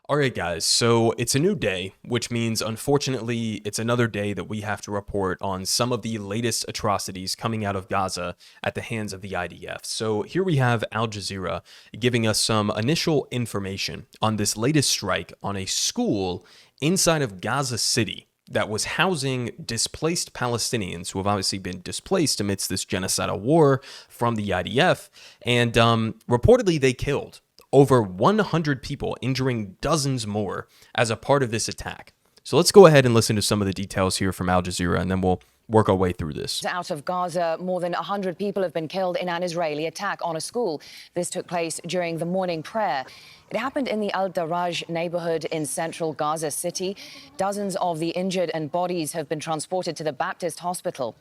All right, guys, so it's a new day, which means unfortunately it's another day that we have to report on some of the latest atrocities coming out of Gaza at the hands of the IDF. So here we have Al Jazeera giving us some initial information on this latest strike on a school inside of Gaza City that was housing displaced Palestinians who have obviously been displaced amidst this genocidal war from the IDF. And reportedly they killed over 100 people, injuring dozens more as a part of this attack. So let's go ahead and listen to some of the details here from Al Jazeera, and then we'll work our way through this. Out of Gaza, more than 100 people have been killed in an Israeli attack on a school. This took place during the morning prayer. It happened in the Al-Daraj neighborhood in central Gaza City. Dozens of the injured and bodies have been transported to the Baptist hospital.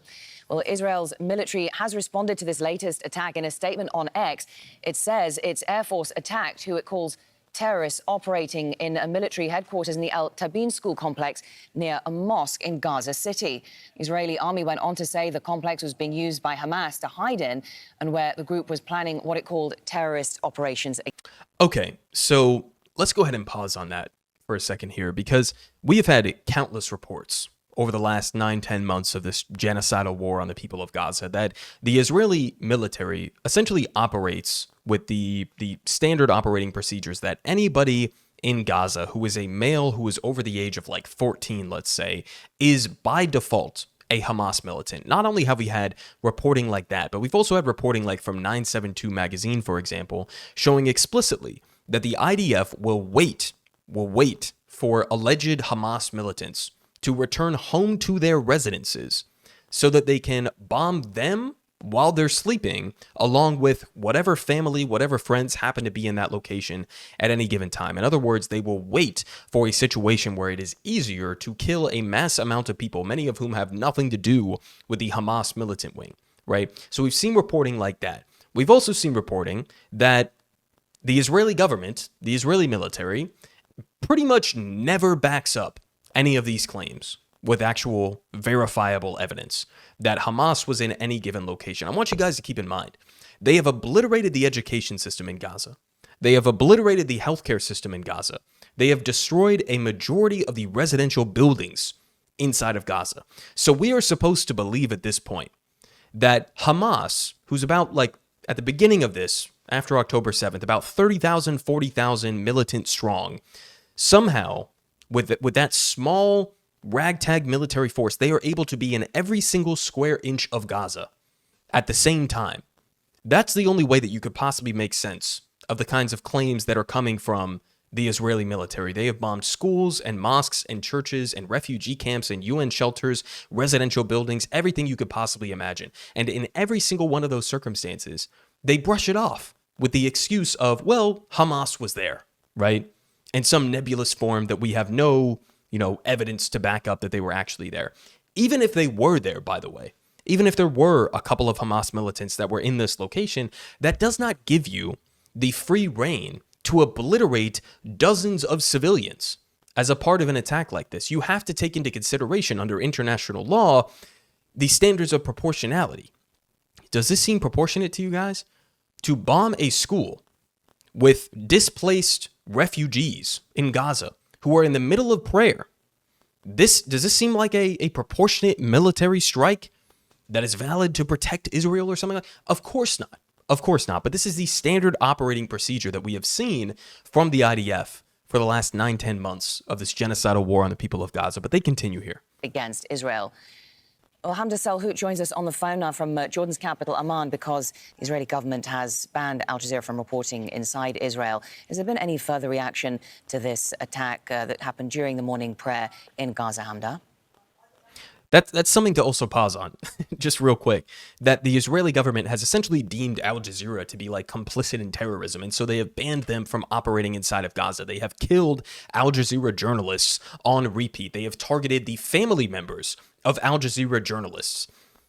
Well, Israel's military has responded to this latest attack in a statement on X. It says its Air Force attacked who it calls terrorists operating in a military headquarters in the Al Tabin school complex near a mosque in Gaza City. The Israeli army went on to say the complex was being used by Hamas to hide in and where the group was planning what it called terrorist operations. Okay, so let's go ahead and pause on that for a second here, because we have had countless reports over the last 9-10 months of this genocidal war on the people of Gaza that the Israeli military essentially operates with the standard operating procedures that anybody in Gaza who is a male who is over the age of like 14, let's say, is by default a Hamas militant. Not only have we had reporting like that, but we've also had reporting like from 972 magazine, for example, showing explicitly that the IDF will wait for alleged Hamas militants to return home to their residences so that they can bomb them while they're sleeping, along with whatever family, whatever friends happen to be in that location at any given time. In other words, they will wait for a situation where it is easier to kill a mass amount of people, many of whom have nothing to do with the Hamas militant wing, right? So we've seen reporting like that. We've also seen reporting that the Israeli government, the Israeli military, pretty much never backs up any of these claims with actual verifiable evidence that Hamas was in any given location. I want you guys to keep in mind, they have obliterated the education system in Gaza. They have obliterated the healthcare system in Gaza. They have destroyed a majority of the residential buildings inside of Gaza. So we are supposed to believe at this point that Hamas, who's about like at the beginning of this, after October 7th, about 30,000, 40,000 militant strong, somehow with that small ragtag military force, they are able to be in every single square inch of Gaza at the same time. That's the only way that you could possibly make sense of the kinds of claims that are coming from the Israeli military. They have bombed schools and mosques and churches and refugee camps and UN shelters, residential buildings, everything you could possibly imagine. And in every single one of those circumstances, they brush it off with the excuse of, well, Hamas was there, right? In some nebulous form that we have no, evidence to back up that they were actually there. Even if they were there, by the way, even if there were a couple of Hamas militants that were in this location, that does not give you the free rein to obliterate dozens of civilians as a part of an attack like this. You have to take into consideration under international law the standards of proportionality. Does this seem proportionate to you guys? To bomb a school with displaced refugees in Gaza who are in the middle of prayer. Does this seem like a proportionate military strike that is valid to protect Israel or something like that? Of course not. Of course not. But this is the standard operating procedure that we have seen from the IDF for the last 9-10 months of this genocidal war on the people of Gaza. But they continue here. Against Israel. Well, Hamda Salhout joins us on the phone now from Jordan's capital, Amman, because the Israeli government has banned Al Jazeera from reporting inside Israel. Has there been any further reaction to this attack that happened during the morning prayer in Gaza, Hamda? That's something to also pause on, just real quick, that the Israeli government has essentially deemed Al Jazeera to be like complicit in terrorism, and so they have banned them from operating inside of Gaza. They have killed Al Jazeera journalists on repeat. They have targeted the family members of Al Jazeera journalists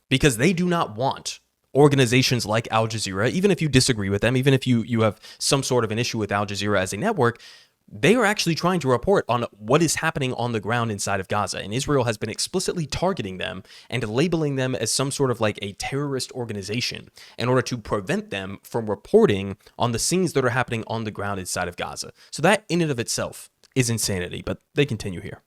because they do not want organizations like Al Jazeera, even if you disagree with them, even if you have some sort of an issue with Al Jazeera as a network, they are actually trying to report on what is happening on the ground inside of Gaza. And Israel has been explicitly targeting them and labeling them as some sort of like a terrorist organization in order to prevent them from reporting on the scenes that are happening on the ground inside of Gaza. So that in and of itself is insanity. But they continue here.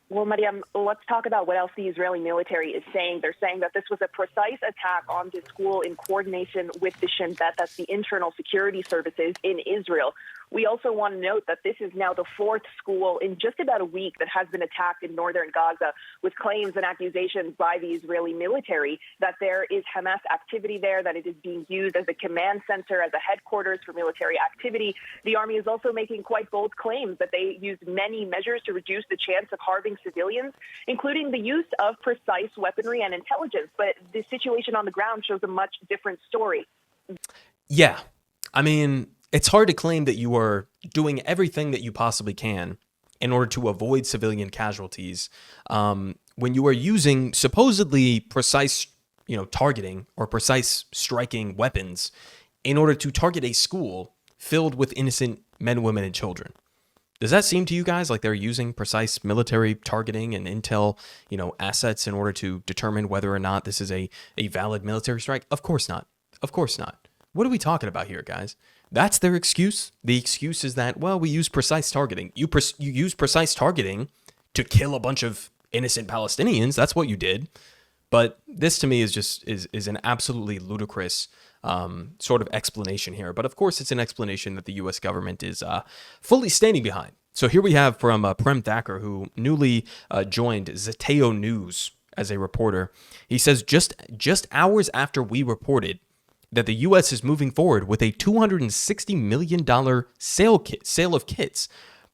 Well, Mariam, let's talk about what else the Israeli military is saying. They're saying that this was a precise attack on the school in coordination with the Shin Bet, that's the internal security services in Israel. We also want to note that this is now the fourth school in just about a week that has been attacked in northern Gaza, with claims and accusations by the Israeli military that there is Hamas activity there, that it is being used as a command center, as a headquarters for military activity. The army is also making quite bold claims that they used many measures to reduce the chance of harming civilians, including the use of precise weaponry and intelligence. But the situation on the ground shows a much different story. Yeah, I mean, it's hard to claim that you are doing everything that you possibly can in order to avoid civilian casualties when you are using supposedly precise, targeting or precise striking weapons in order to target a school filled with innocent men, women, and children. Does that seem to you guys like they're using precise military targeting and intel, assets in order to determine whether or not this is a valid military strike? Of course not. Of course not. What are we talking about here, guys? That's their excuse. The excuse is that, well, we use precise targeting. You use precise targeting to kill a bunch of innocent Palestinians. That's what you did. But this to me is just is an absolutely ludicrous sort of explanation here. But of course, it's an explanation that the U.S. government is fully standing behind. So here we have from Prem Thacker, who newly joined Zeteo News as a reporter. He says, just hours after we reported that the U.S. is moving forward with a $260 million sale of kits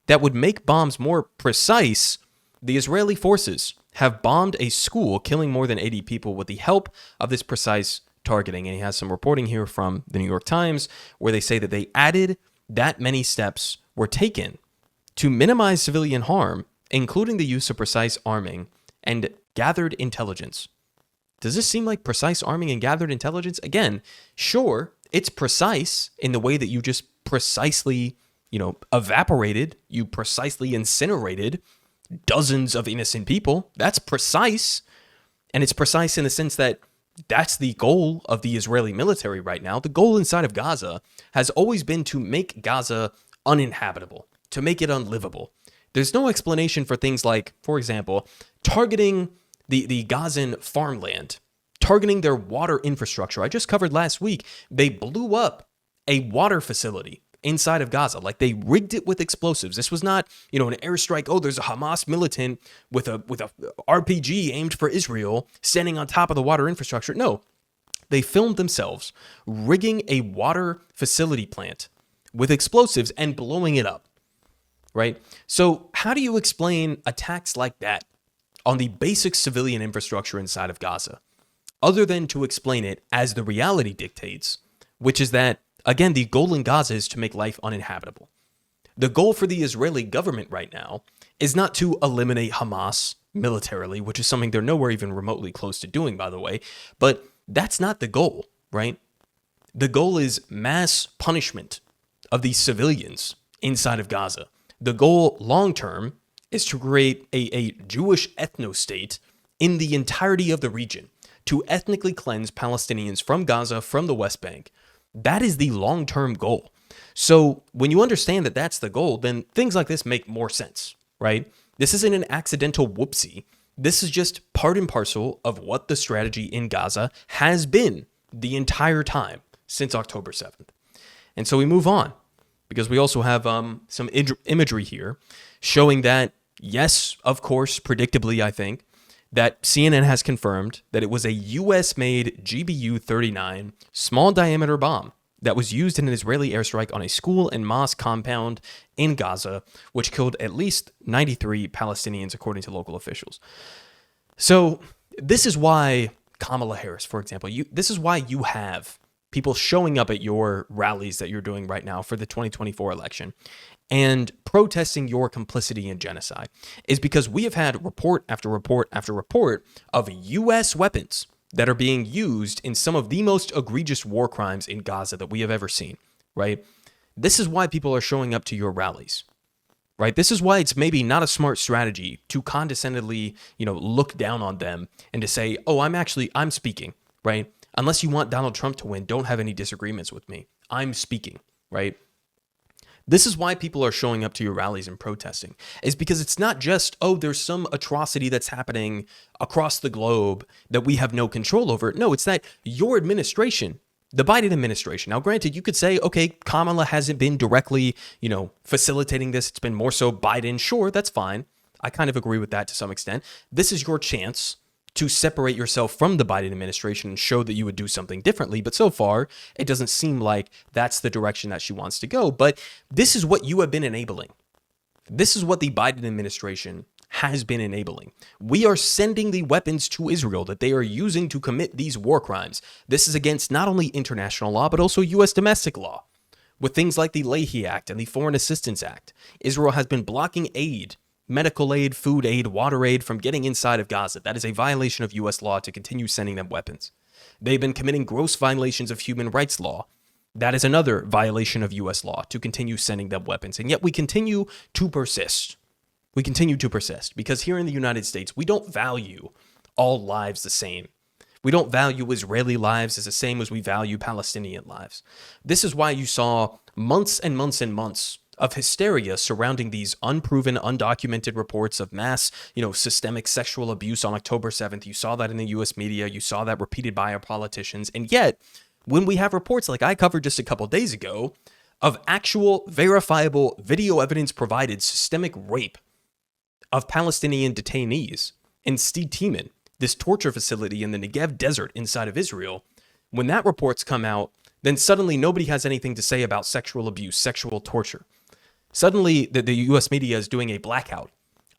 that would make bombs more precise, the Israeli forces have bombed a school, killing more than 80 people with the help of this precise targeting. And he has some reporting here from the New York Times where they say that they added that many steps were taken to minimize civilian harm, including the use of precise arming and gathered intelligence. Does this seem like precise arming and gathered intelligence? Again, sure, it's precise in the way that you just precisely, evaporated, you precisely incinerated dozens of innocent people. That's precise. And it's precise in the sense that that's the goal of the Israeli military right now. The goal inside of Gaza has always been to make Gaza uninhabitable, to make it unlivable. There's no explanation for things like, for example, targeting the Gazan farmland, targeting their water infrastructure. I just covered last week, they blew up a water facility inside of Gaza. Like they rigged it with explosives. This was not, an airstrike. Oh, there's a Hamas militant with a RPG aimed for Israel standing on top of the water infrastructure. No, they filmed themselves rigging a water facility plant with explosives and blowing it up, right? So how do you explain attacks like that on the basic civilian infrastructure inside of Gaza, other than to explain it as the reality dictates, which is that, again, the goal in Gaza is to make life uninhabitable. The goal for the Israeli government right now is not to eliminate Hamas militarily, which is something they're nowhere even remotely close to doing, by the way, but that's not the goal, right? The goal is mass punishment of these civilians inside of Gaza. The goal long-term is to create a Jewish ethno-state in the entirety of the region, to ethnically cleanse Palestinians from Gaza, from the West Bank. That is the long-term goal. So when you understand that that's the goal, then things like this make more sense, right? This isn't an accidental whoopsie. This is just part and parcel of what the strategy in Gaza has been the entire time since October 7th. And so we move on, because we also have some imagery here showing that, yes, of course, predictably, I think, that CNN has confirmed that it was a U.S.-made GBU-39 small-diameter bomb that was used in an Israeli airstrike on a school and mosque compound in Gaza, which killed at least 93 Palestinians, according to local officials. So this is why Kamala Harris, for example, this is why you have people showing up at your rallies that you're doing right now for the 2024 election and protesting your complicity in genocide, is because we have had report after report after report of U.S. weapons that are being used in some of the most egregious war crimes in Gaza that we have ever seen, right? This is why people are showing up to your rallies, right? This is why it's maybe not a smart strategy to condescendingly, look down on them and to say, oh, I'm speaking, right? Unless you want Donald Trump to win, don't have any disagreements with me. I'm speaking, right? This is why people are showing up to your rallies and protesting, is because it's not just, oh, there's some atrocity that's happening across the globe that we have no control over. No, it's that your administration, the Biden administration. Now, granted, you could say, okay, Kamala hasn't been directly, facilitating this. It's been more so Biden. Sure, that's fine. I kind of agree with that to some extent. This is your chance to separate yourself from the Biden administration and show that you would do something differently. But so far, it doesn't seem like that's the direction that she wants to go. But this is what you have been enabling. This is what the Biden administration has been enabling. We are sending the weapons to Israel that they are using to commit these war crimes. This is against not only international law, but also U.S. domestic law. With things like the Leahy Act and the Foreign Assistance Act, Israel has been blocking aid, medical aid, food aid, water aid from getting inside of Gaza. That is a violation of U.S. law to continue sending them weapons. They've been committing gross violations of human rights law. That is another violation of U.S. law to continue sending them weapons. And yet we continue to persist. We continue to persist because here in the United States, we don't value all lives the same. We don't value Israeli lives as the same as we value Palestinian lives. This is why you saw months and months and months of hysteria surrounding these unproven, undocumented reports of mass, systemic sexual abuse on October 7th. You saw that in the U.S. media. You saw that repeated by our politicians. And yet, when we have reports like I covered just a couple days ago of actual, verifiable video evidence provided systemic rape of Palestinian detainees in Stede Tiemann, this torture facility in the Negev desert inside of Israel, when that report's come out, then suddenly nobody has anything to say about sexual abuse, sexual torture. Suddenly, the U.S. media is doing a blackout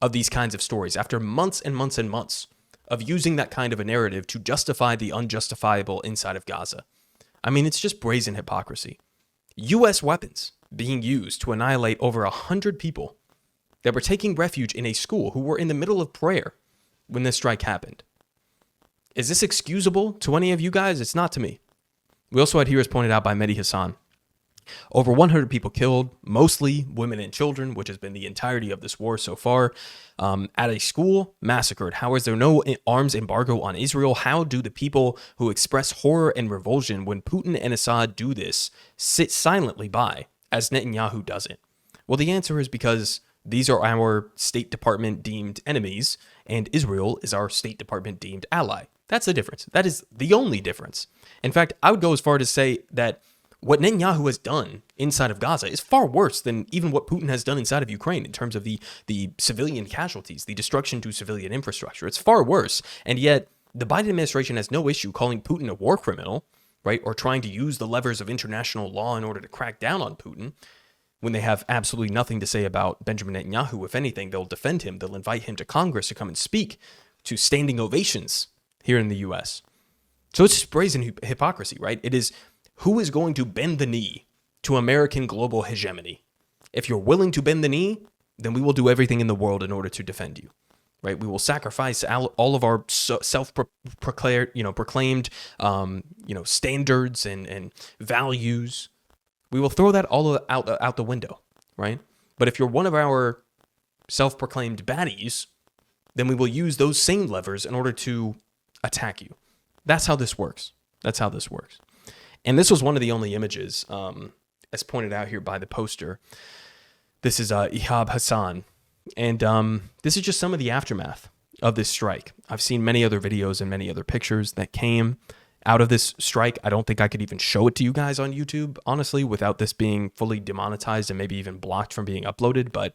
of these kinds of stories after months and months and months of using that kind of a narrative to justify the unjustifiable inside of Gaza. I mean, it's just brazen hypocrisy. U.S. weapons being used to annihilate over 100 people that were taking refuge in a school who were in the middle of prayer when this strike happened. Is this excusable to any of you guys? It's not to me. We also had here, as pointed out by Mehdi Hassan, over 100 people killed, mostly women and children, which has been the entirety of this war so far, at a school massacred. How is there no arms embargo on Israel? How do the people who express horror and revulsion when Putin and Assad do this sit silently by as Netanyahu does it? Well, the answer is because these are our State Department deemed enemies, and Israel is our State Department deemed ally. That's the difference. That is the only difference. In fact, I would go as far to say that what Netanyahu has done inside of Gaza is far worse than even what Putin has done inside of Ukraine in terms of the civilian casualties, the destruction to civilian infrastructure. It's far worse. And yet the Biden administration has no issue calling Putin a war criminal, right? Or trying to use the levers of international law in order to crack down on Putin when they have absolutely nothing to say about Benjamin Netanyahu. If anything, they'll defend him. They'll invite him to Congress to come and speak to standing ovations here in the U.S. So it's just brazen hypocrisy, right? It is who is going to bend the knee to American global hegemony. If you're willing to bend the knee, then we will do everything in the world in order to defend you, right? We will sacrifice all of our proclaimed, standards and values. We will throw that all out the window, right? But if you're one of our self-proclaimed baddies, then we will use those same levers in order to attack you. That's how this works. That's how this works. And this was one of the only images, as pointed out here by the poster. This is Ihab Hassan. And this is just some of the aftermath of this strike. I've seen many other videos and many other pictures that came out of this strike. I don't think I could even show it to you guys on YouTube, honestly, without this being fully demonetized and maybe even blocked from being uploaded. But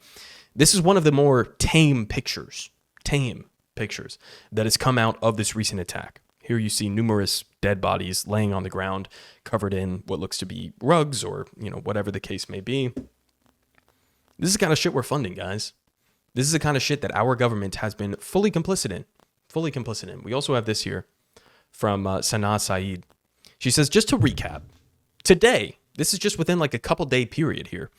this is one of the more tame pictures that has come out of this recent attack. Here you see numerous dead bodies laying on the ground, covered in what looks to be rugs or, whatever the case may be. This is the kind of shit we're funding, guys. This is the kind of shit that our government has been fully complicit in. We also have this here from Sanaa Saeed. She says, just to recap, today, this is just within like a couple day period here,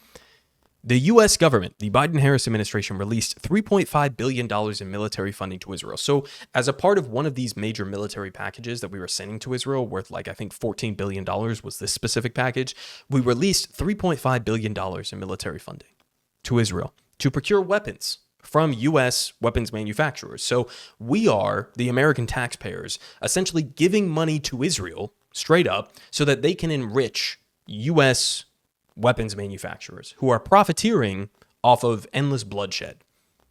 the U.S. government, the Biden-Harris administration, released $3.5 billion in military funding to Israel. So as a part of one of these major military packages that we were sending to Israel, worth I think $14 billion was this specific package, we released $3.5 billion in military funding to Israel to procure weapons from U.S. weapons manufacturers. So we are, the American taxpayers, essentially giving money to Israel straight up so that they can enrich U.S. weapons manufacturers who are profiteering off of endless bloodshed.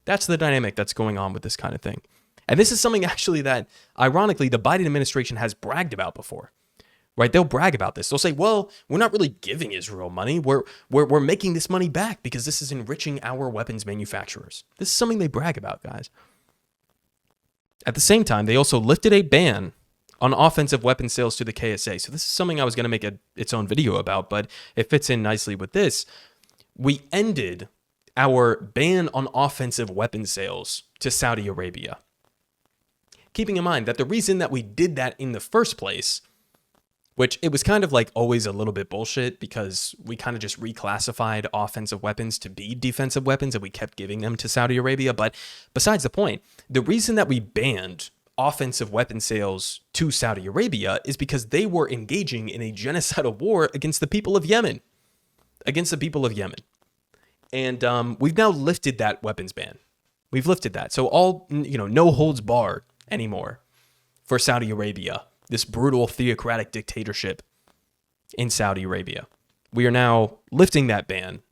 That's the dynamic that's going on with this kind of thing. And this is something actually that, ironically, the Biden administration has bragged about before, right? They'll brag about this. They'll say, well, we're not really giving Israel money. We're making this money back because this is enriching our weapons manufacturers. This is something they brag about, guys. At the same time, they also lifted a ban on offensive weapon sales to the KSA. So this is something I was going to make its own video about, but it fits in nicely with this. We ended our ban on offensive weapon sales to Saudi Arabia. Keeping in mind that the reason that we did that in the first place, which it was kind of like always a little bit bullshit because we kind of just reclassified offensive weapons to be defensive weapons and we kept giving them to Saudi Arabia. But besides the point, the reason that we banned offensive weapon sales to Saudi Arabia is because they were engaging in a genocidal war against the people of Yemen. And we've now lifted that weapons ban. We've lifted that. So all, no holds barred anymore for Saudi Arabia, this brutal theocratic dictatorship in Saudi Arabia. We are now lifting that ban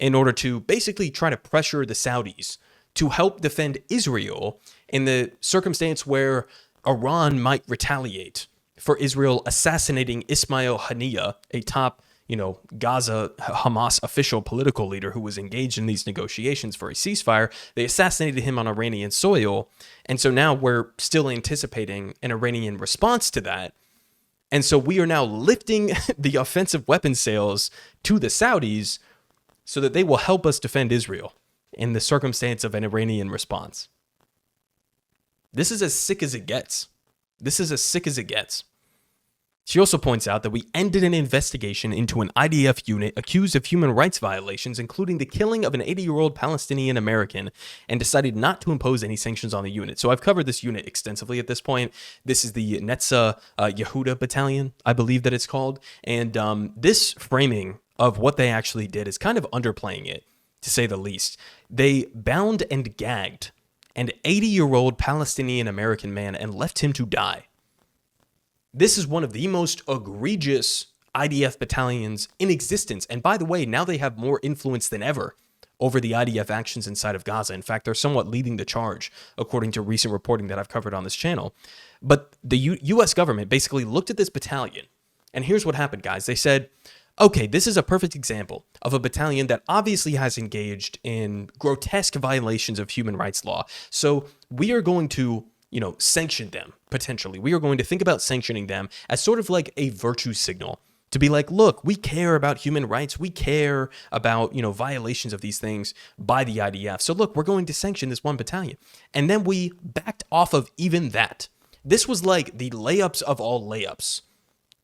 in order to basically try to pressure the Saudis to help defend Israel in the circumstance where Iran might retaliate for Israel assassinating Ismail Haniyeh, a top Gaza Hamas official political leader who was engaged in these negotiations for a ceasefire. They assassinated him on Iranian soil. And so now we're still anticipating an Iranian response to that. And so we are now lifting the offensive weapon sales to the Saudis so that they will help us defend Israel in the circumstance of an Iranian response. This is as sick as it gets. She also points out that we ended an investigation into an IDF unit accused of human rights violations, including the killing of an 80-year-old Palestinian American, and decided not to impose any sanctions on the unit. So I've covered this unit extensively at this point. This is the Netza Yehuda Battalion, I believe that it's called. And this framing of what they actually did is kind of underplaying it, to say the least. They bound and gagged an 80-year-old Palestinian American man and left him to die. This is one of the most egregious IDF battalions in existence. And by the way, now they have more influence than ever over the IDF actions inside of Gaza. In fact, they're somewhat leading the charge, according to recent reporting that I've covered on this channel. But the U.S. government basically looked at this battalion, and here's what happened, guys. They said, okay, this is a perfect example of a battalion that obviously has engaged in grotesque violations of human rights law. So we are going to sanction them, potentially. We are going to think about sanctioning them as sort of like a virtue signal to be like, look, we care about human rights. We care about, violations of these things by the IDF. So look, we're going to sanction this one battalion. And then we backed off of even that. This was like the layups of all layups.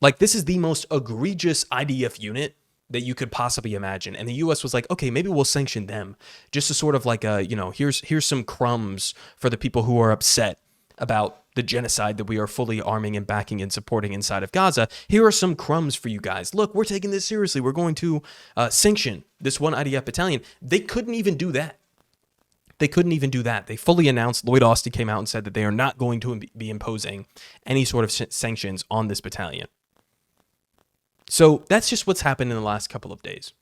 Like, this is the most egregious IDF unit that you could possibly imagine. And the U.S. was like, okay, maybe we'll sanction them just to sort of like, here's some crumbs for the people who are upset about the genocide that we are fully arming and backing and supporting inside of Gaza. Here are some crumbs for you guys. Look, we're taking this seriously. We're going to sanction this one IDF battalion. They couldn't even do that. They fully announced, Lloyd Austin came out and said that they are not going to be imposing any sort of sanctions on this battalion. So that's just what's happened in the last couple of days.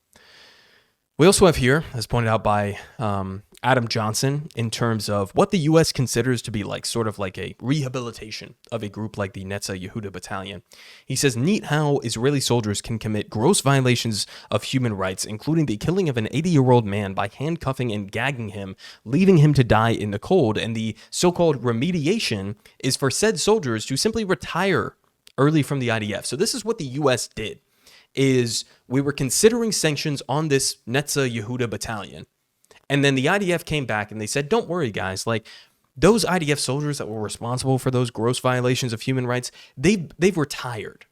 We also have here, as pointed out by Adam Johnson, in terms of what the U.S. considers to be like sort of like a rehabilitation of a group like the Netza Yehuda Battalion. He says, neat how Israeli soldiers can commit gross violations of human rights, including the killing of an 80-year-old man by handcuffing and gagging him, leaving him to die in the cold. And the so-called remediation is for said soldiers to simply retire early from the IDF. So this is what the U.S. did, is we were considering sanctions on this Netza Yehuda Battalion. And then the IDF came back and they said, don't worry, guys, like those IDF soldiers that were responsible for those gross violations of human rights, they've retired.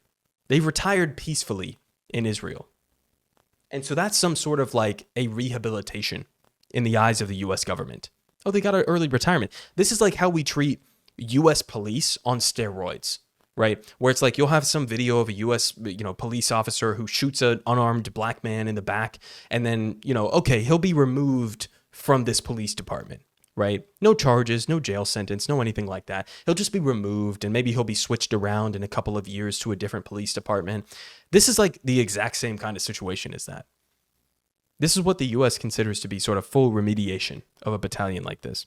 They've retired peacefully in Israel. And so that's some sort of like a rehabilitation in the eyes of the U.S. government. Oh, they got an early retirement. This is like how we treat U.S. police on steroids, right? Where it's like you'll have some video of a U.S. Police officer who shoots an unarmed black man in the back, and then, okay, he'll be removed from this police department, right? No charges, no jail sentence, no anything like that. He'll just be removed, and maybe he'll be switched around in a couple of years to a different police department. This is like the exact same kind of situation as that. This is what the U.S. considers to be sort of full remediation of a battalion like this.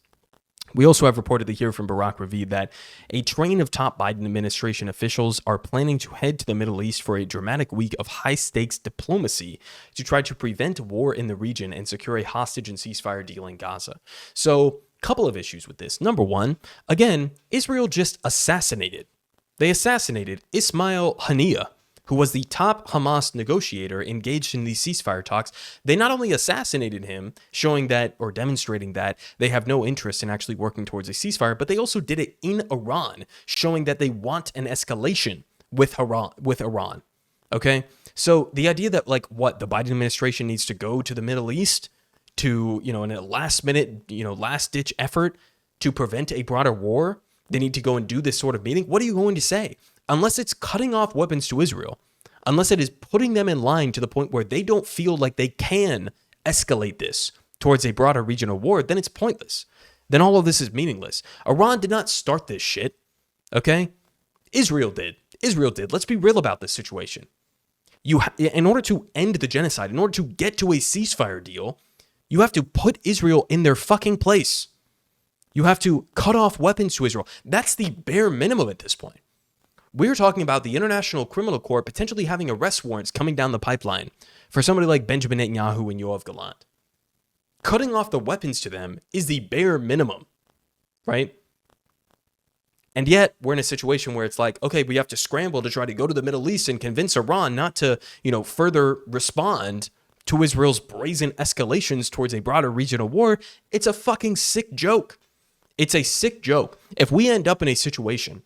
We also have reportedly heard from Barack Ravid that a train of top Biden administration officials are planning to head to the Middle East for a dramatic week of high-stakes diplomacy to try to prevent war in the region and secure a hostage and ceasefire deal in Gaza. So, couple of issues with this. Number one, again, Israel just assassinated. They assassinated Ismail Haniyeh, who was the top Hamas negotiator engaged in these ceasefire talks. They not only assassinated him, showing that or demonstrating that they have no interest in actually working towards a ceasefire, but they also did it in Iran, showing that they want an escalation with Iran. Okay? So the idea that the Biden administration needs to go to the Middle East to, in a last minute, last ditch effort to prevent a broader war, they need to go and do this sort of meeting. What are you going to say? Unless it's cutting off weapons to Israel, unless it is putting them in line to the point where they don't feel like they can escalate this towards a broader regional war, then it's pointless. Then all of this is meaningless. Iran did not start this shit, okay? Israel did. Let's be real about this situation. In order to end the genocide, in order to get to a ceasefire deal, you have to put Israel in their fucking place. You have to cut off weapons to Israel. That's the bare minimum at this point. We're talking about the International Criminal Court potentially having arrest warrants coming down the pipeline for somebody like Benjamin Netanyahu and Yoav Gallant. Cutting off the weapons to them is the bare minimum, right? And yet, we're in a situation where it's like, okay, we have to scramble to try to go to the Middle East and convince Iran not to, further respond to Israel's brazen escalations towards a broader regional war. It's a fucking sick joke. It's a sick joke. If we end up in a situation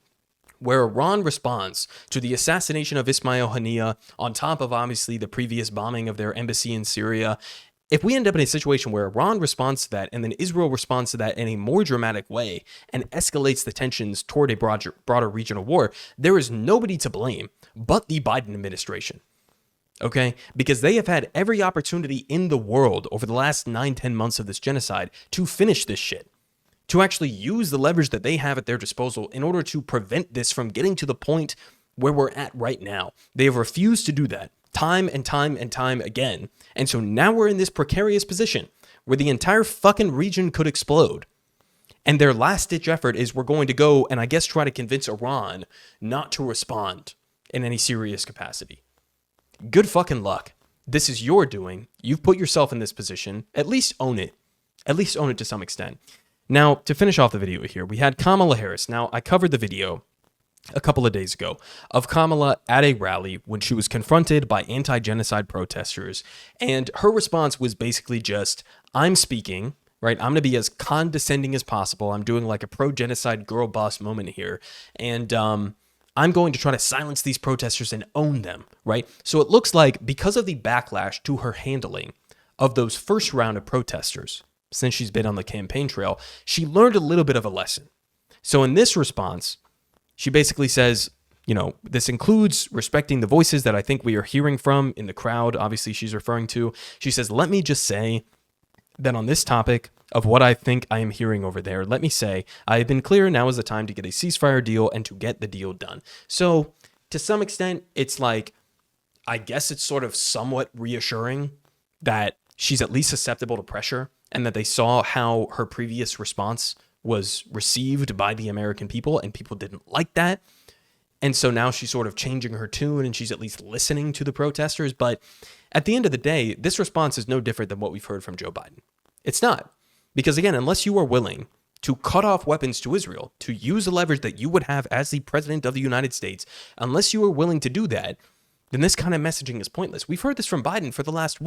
where Iran responds to the assassination of Ismail Haniyeh on top of obviously the previous bombing of their embassy in Syria, if we end up in a situation where Iran responds to that and then Israel responds to that in a more dramatic way and escalates the tensions toward a broader regional war, there is nobody to blame but the Biden administration. Okay? Because they have had every opportunity in the world over the last 9-10 months of this genocide to finish this shit, to actually use the leverage that they have at their disposal in order to prevent this from getting to the point where we're at right now. They have refused to do that time and time and time again. And so now we're in this precarious position where the entire fucking region could explode. And their last ditch effort is we're going to go and I guess try to convince Iran not to respond in any serious capacity. Good fucking luck. This is your doing. You've put yourself in this position. At least own it. At least own it to some extent. Now, to finish off the video here, we had Kamala Harris. Now, I covered the video a couple of days ago of Kamala at a rally when she was confronted by anti-genocide protesters. And her response was basically just, I'm speaking, right? I'm going to be as condescending as possible. I'm doing like a pro-genocide girl boss moment here. And I'm going to try to silence these protesters and own them, right? So it looks like because of the backlash to her handling of those first round of protesters, since she's been on the campaign trail, she learned a little bit of a lesson. So in this response, she basically says, this includes respecting the voices that I think we are hearing from in the crowd. Obviously, she's referring to. She says, let me just say that on this topic of what I think I am hearing over there, let me say, I have been clear, now is the time to get a ceasefire deal and to get the deal done. So to some extent, it's like, I guess it's sort of somewhat reassuring that she's at least susceptible to pressure and that they saw how her previous response was received by the American people and people didn't like that. And so now she's sort of changing her tune and she's at least listening to the protesters. But at the end of the day, this response is no different than what we've heard from Joe Biden. It's not. Because again, unless you are willing to cut off weapons to Israel, to use the leverage that you would have as the president of the United States, unless you are willing to do that, then this kind of messaging is pointless. We've heard this from Biden for the last,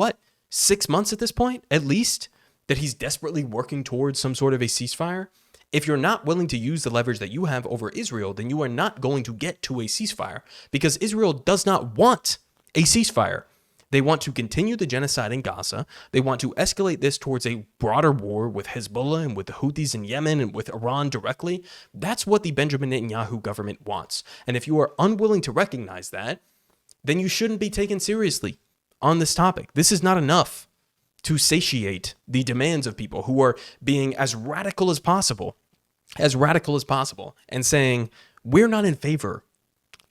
6 months at this point, at least, that he's desperately working towards some sort of a ceasefire. If you're not willing to use the leverage that you have over Israel, then you are not going to get to a ceasefire because Israel does not want a ceasefire. They want to continue the genocide in Gaza. They want to escalate this towards a broader war with Hezbollah and with the Houthis in Yemen and with Iran directly. That's what the Benjamin Netanyahu government wants. And if you are unwilling to recognize that, then you shouldn't be taken seriously on this topic. This is not enough to satiate the demands of people who are being as radical as possible, and saying, we're not in favor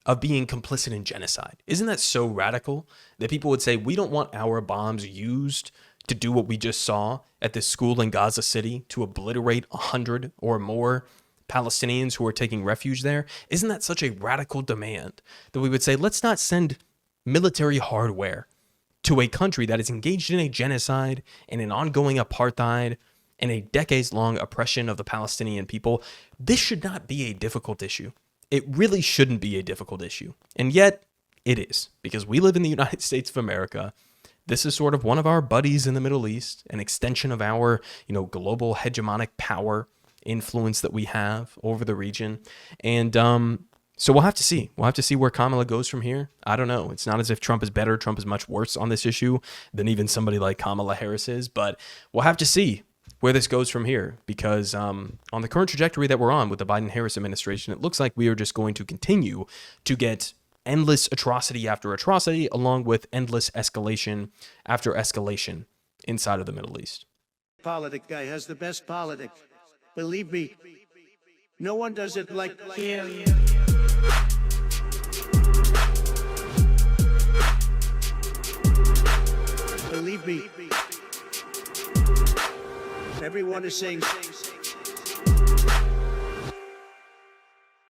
of being complicit in genocide. Isn't that so radical that people would say, we don't want our bombs used to do what we just saw at this school in Gaza City, to obliterate 100 or more Palestinians who are taking refuge there? Isn't that such a radical demand that we would say, let's not send military hardware to a country that is engaged in a genocide and an ongoing apartheid and a decades-long oppression of the Palestinian people? This should not be a difficult issue. It really shouldn't be a difficult issue. And yet, it is, because we live in the United States of America. This is sort of one of our buddies in the Middle East, an extension of our, global hegemonic power influence that we have over the region. And so we'll have to see. We'll have to see where Kamala goes from here. I don't know. It's not as if Trump is better. Trump is much worse on this issue than even somebody like Kamala Harris is. But we'll have to see where this goes from here, because on the current trajectory that we're on with the Biden-Harris administration, it looks like we are just going to continue to get endless atrocity after atrocity, along with endless escalation after escalation inside of the Middle East. Politic guy has the best politic. Believe me, no one does it like him. Believe me, everyone is saying